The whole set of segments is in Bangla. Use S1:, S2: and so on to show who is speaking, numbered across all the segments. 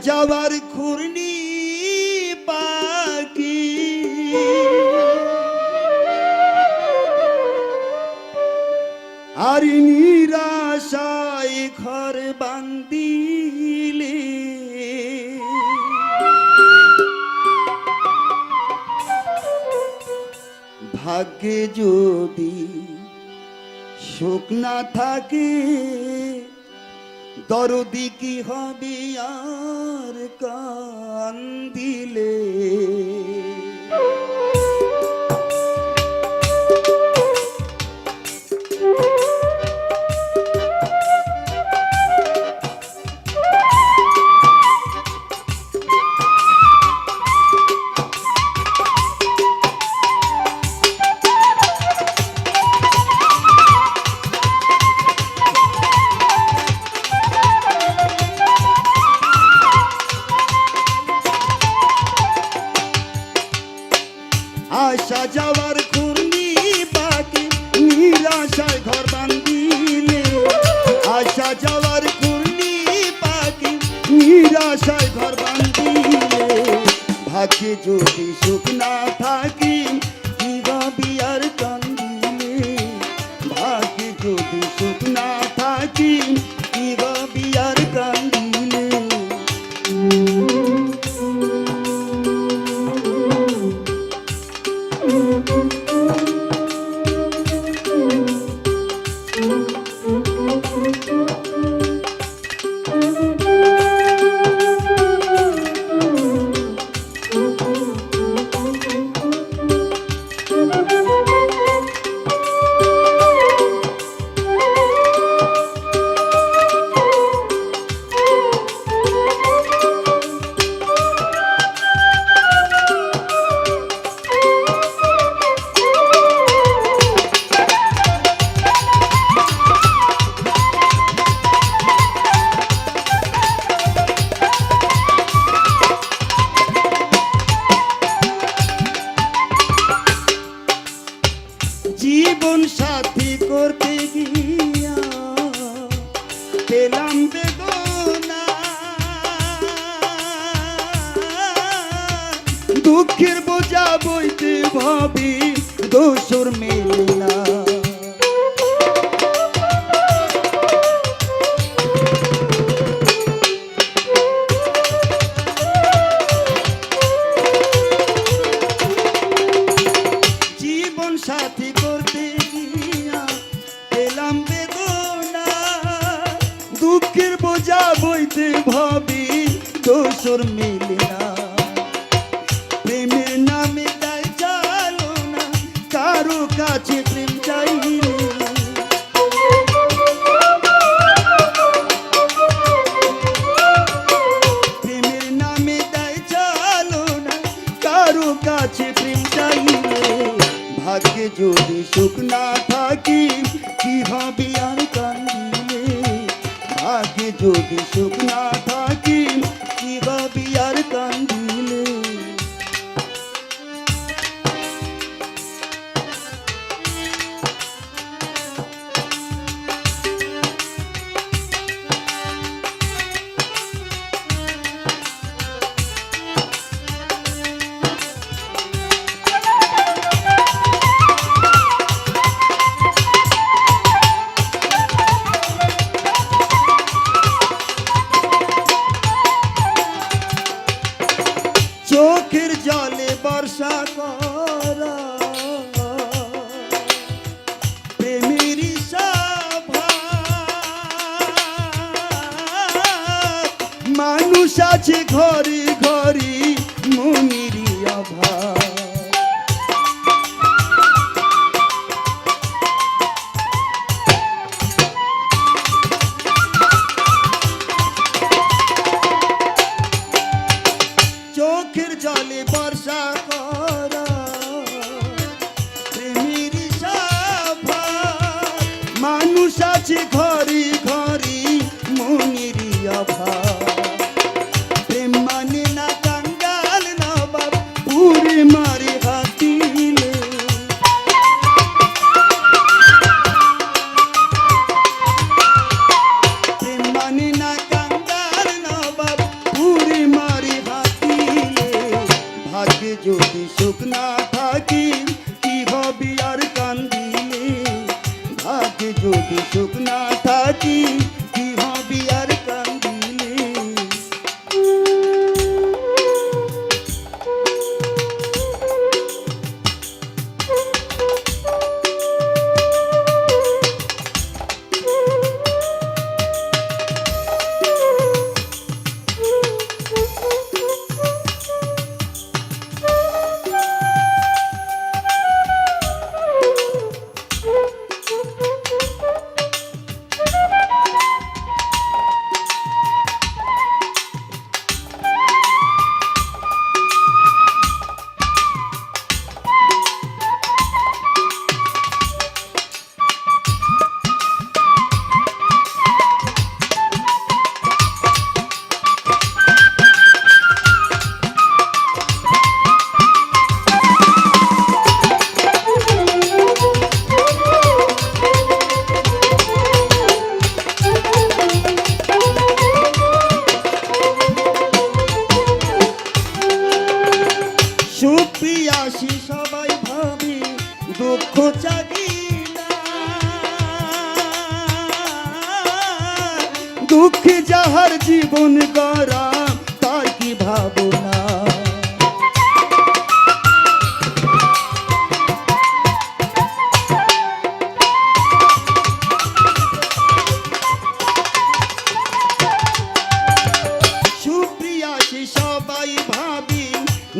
S1: যাওয়ার ঘূর্ণি পাখি আর নিরাশায় ঘর বান্দিলে ভাগ্যে যদি সুখ না থাকে দরদি কি হবে আর কান্দিলে আশা যাওয়ার ঘূর্ণি পাখি নিরাশায় ঘর বান্দিলে আশা যাওয়ার ঘূর্ণি পাখি নিরাশায় ঘর বান্দিলে ভাগ্যে যদি সুখ না থাকি কি ভাবি আর কান্দিলে ভাগ্যে যদি সুখ না থাকি কি ভাবি আর কান্দিলে জীবন সাথী করতে গিয়া পেলাম বেদনা দুঃখের বোঝা বইতে ভাবি দোসর মেলে না জীবন সাথী করতে গিয়া পেলাম বেদনা দুঃখের বোঝা বইতে ভাবি দোসর মেলে না প্রেমের নামে তাই চালো না কারো কাছে প্রেম চাইলে প্রেমের নামে তাই চালো না কারো কাছে প্রেম চাইলে ভাগ্যে যদি সুখ না থাকি কি ভাবি আর কান্দিলে ভাগ্যে যদি সুখ না থাকি কি ভাবি আর কান্দিলে চোখের জলে বর্ষা করা প্রেমের সভা মানুষ আছে ঘরে ঘরে মনের অভাব চোখের জলে বর্ষা করা প্রেমের সভা মানুষ আছে ঘরে ঘরে মনের অভাব প্রেম মানে না কাঙ্গাল নবাব পুরে যদি সুখ না থাকি কি হবে আর কান্দিলে, ভাগ্যে যদি সুখ না থাকি কি হবে আর কান্দিলে। সুপ্রিয়াসী সবাই ভাবে দুঃখ চাগিনা, দুঃখে যাহার জীবন গড়া তার কি ভাবনা। সুপ্রিয়াসী সবাই ভাবি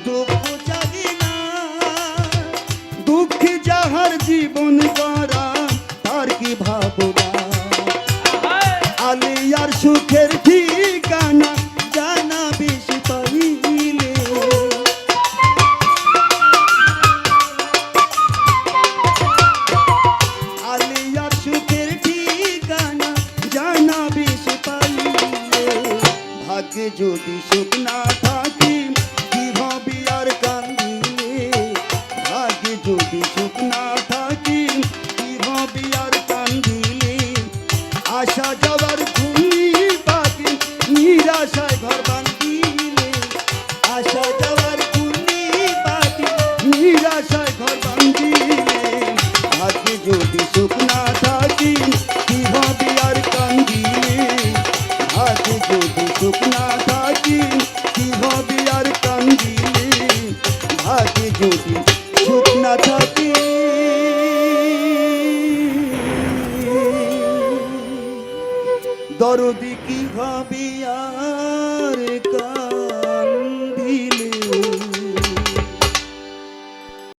S1: দুঃখ জাগিনা, দুঃখে যাহার জীবন গড়া তার কি ভাবনা। আলিয়ার সুখের ঠিকানা জানা বেশি পাইলে, আলিয়ার সুখের ঠিকানা জানা বেশি পাইলে, ভাগ্যে যদি সুখ না থাকি